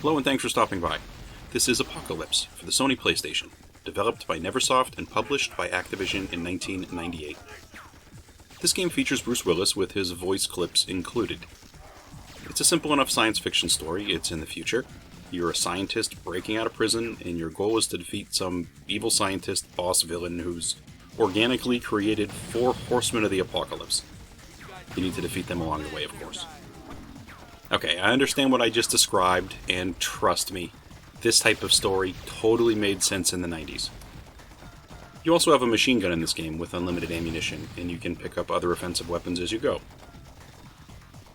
Hello and thanks for stopping by. This is Apocalypse for the Sony PlayStation, developed by Neversoft and published by Activision in 1998. This game features Bruce Willis with his voice clips included. It's a simple enough science fiction story. It's in the future. You're a scientist breaking out of prison, and your goal is to defeat some evil scientist boss villain who's organically created 4 horsemen of the apocalypse. You need to defeat them along the way, of course. Okay, I understand what I just described, and trust me, this type of story totally made sense in the 90s. You also have a machine gun in this game with unlimited ammunition, and you can pick up other offensive weapons as you go.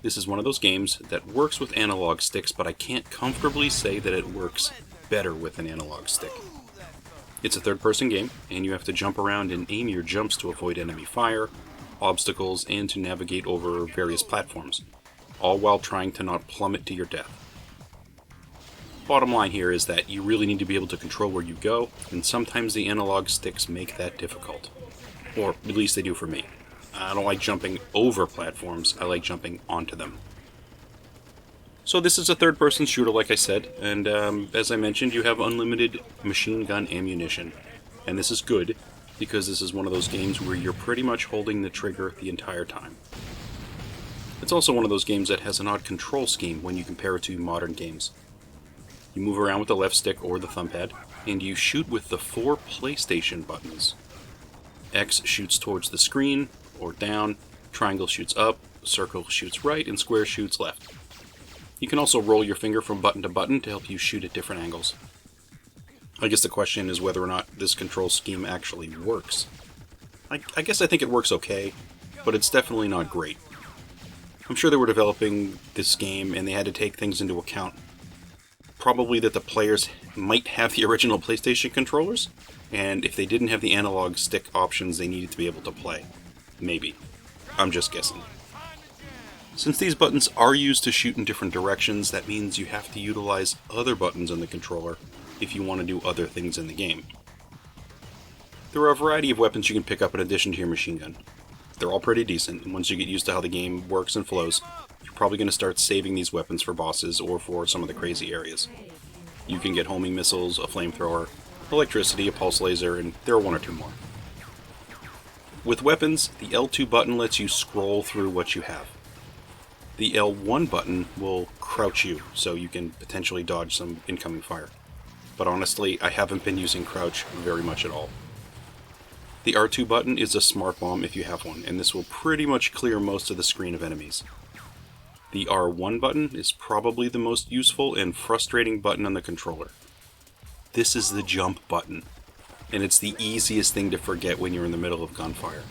This is one of those games that works with analog sticks, but I can't comfortably say that it works better with an analog stick. It's a third-person game, and you have to jump around and aim your jumps to avoid enemy fire, obstacles, and to navigate over various platforms, all while trying to not plummet to your death. Bottom line here is that you really need to be able to control where you go, and sometimes the analog sticks make that difficult. Or at least they do for me. I don't like jumping over platforms, I like jumping onto them. So this is a third-person shooter, like I said, and as I mentioned, you have unlimited machine gun ammunition. And this is good, because this is one of those games where you're pretty much holding the trigger the entire time. It's also one of those games that has an odd control scheme when you compare it to modern games. You move around with the left stick or the thumb pad, and you shoot with the 4 PlayStation buttons. X shoots towards the screen, or down, triangle shoots up, circle shoots right, and square shoots left. You can also roll your finger from button to button to help you shoot at different angles. I guess the question is whether or not this control scheme actually works. I guess I think it works okay, but it's definitely not great. I'm sure they were developing this game and they had to take things into account. Probably that the players might have the original PlayStation controllers, and if they didn't have the analog stick options they needed to be able to play. Maybe. I'm just guessing. Since these buttons are used to shoot in different directions, that means you have to utilize other buttons on the controller if you want to do other things in the game. There are a variety of weapons you can pick up in addition to your machine gun. They're all pretty decent, and once you get used to how the game works and flows, you're probably going to start saving these weapons for bosses or for some of the crazy areas. You can get homing missiles, a flamethrower, electricity, a pulse laser, and there are 1 or 2 more. With weapons, the L2 button lets you scroll through what you have. The L1 button will crouch you, so you can potentially dodge some incoming fire. But honestly, I haven't been using crouch very much at all. The R2 button is a smart bomb if you have one, and this will pretty much clear most of the screen of enemies. The R1 button is probably the most useful and frustrating button on the controller. This is the jump button, and it's the easiest thing to forget when you're in the middle of gunfire.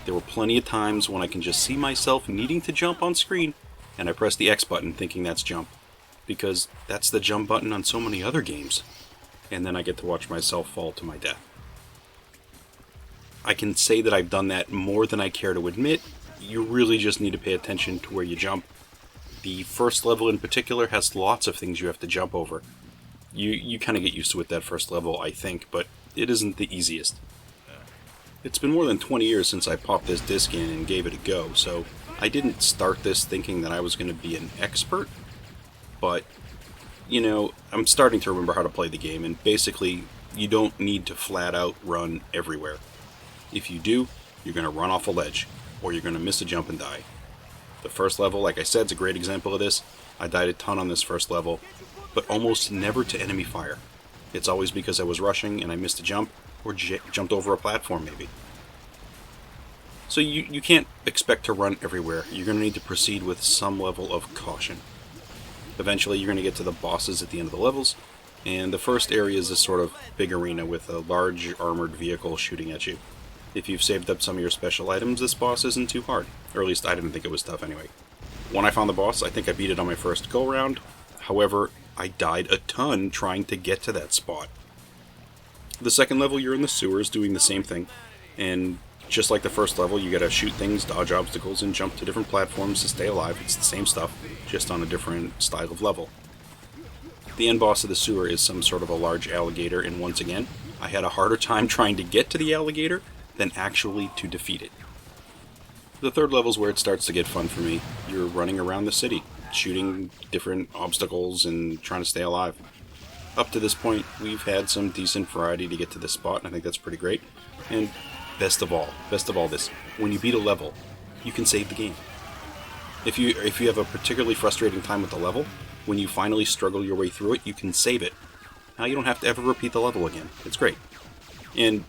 There were plenty of times when I can just see myself needing to jump on screen, and I press the X button thinking that's jump, because that's the jump button on so many other games, and then I get to watch myself fall to my death. I can say that I've done that more than I care to admit. You really just need to pay attention to where you jump. The first level in particular has lots of things you have to jump over. You kind of get used to it that first level, I think, but it isn't the easiest. It's been more than 20 years since I popped this disc in and gave it a go, so I didn't start this thinking that I was going to be an expert, but, you know, I'm starting to remember how to play the game, and basically, you don't need to flat out run everywhere. If you do, you're going to run off a ledge, or you're going to miss a jump and die. The first level, like I said, is a great example of this. I died a ton on this first level, but almost never to enemy fire. It's always because I was rushing and I missed a jump, or jumped over a platform maybe. So you can't expect to run everywhere. You're going to need to proceed with some level of caution. Eventually you're going to get to the bosses at the end of the levels, and the first area is this sort of big arena with a large armored vehicle shooting at you. If you've saved up some of your special items, this boss isn't too hard. Or at least I didn't think it was tough anyway. When I found the boss, I think I beat it on my first go-round. However, I died a ton trying to get to that spot. The second level, you're in the sewers doing the same thing. And just like the first level, you gotta shoot things, dodge obstacles, and jump to different platforms to stay alive. It's the same stuff, just on a different style of level. The end boss of the sewer is some sort of a large alligator, and once again, I had a harder time trying to get to the alligator than actually to defeat it. The third level's where it starts to get fun for me. You're running around the city, shooting different obstacles and trying to stay alive. Up to this point, we've had some decent variety to get to this spot, and I think that's pretty great. And best of all this, when you beat a level, you can save the game. If you have a particularly frustrating time with the level, when you finally struggle your way through it, you can save it. Now you don't have to ever repeat the level again. It's great. And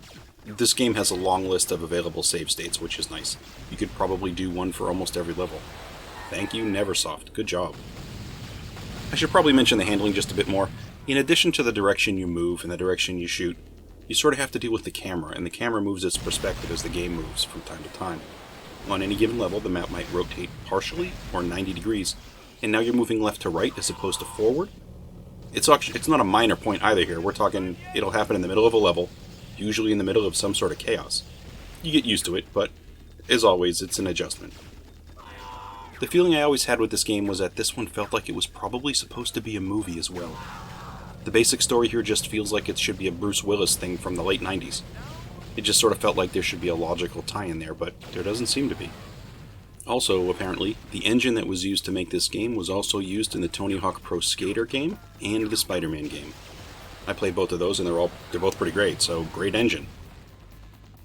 this game has a long list of available save states, which is nice. You could probably do one for almost every level. Thank you, Neversoft. Good job. I should probably mention the handling just a bit more. In addition to the direction you move and the direction you shoot, you sort of have to deal with the camera, and the camera moves its perspective as the game moves from time to time. On any given level, the map might rotate partially, or 90 degrees, and now you're moving left to right as opposed to forward. It's not a minor point either here. We're talking it'll happen in the middle of a level, usually in the middle of some sort of chaos. You get used to it, but as always, it's an adjustment. The feeling I always had with this game was that this one felt like it was probably supposed to be a movie as well. The basic story here just feels like it should be a Bruce Willis thing from the late 90s. It just sort of felt like there should be a logical tie-in there, but there doesn't seem to be. Also, apparently, the engine that was used to make this game was also used in the Tony Hawk Pro Skater game and the Spider-Man game. I played both of those and they're both pretty great, so great engine.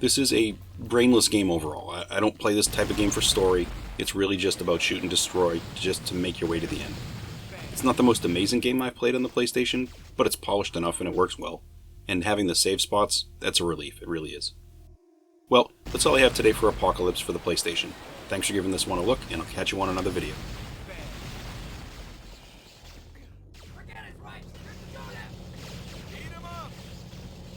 This is a brainless game overall. I don't play this type of game for story. It's really just about shoot and destroy, just to make your way to the end. It's not the most amazing game I've played on the PlayStation, but it's polished enough and it works well. And having the save spots, that's a relief, it really is. Well, that's all I have today for Apocalypse for the PlayStation. Thanks for giving this one a look, and I'll catch you on another video.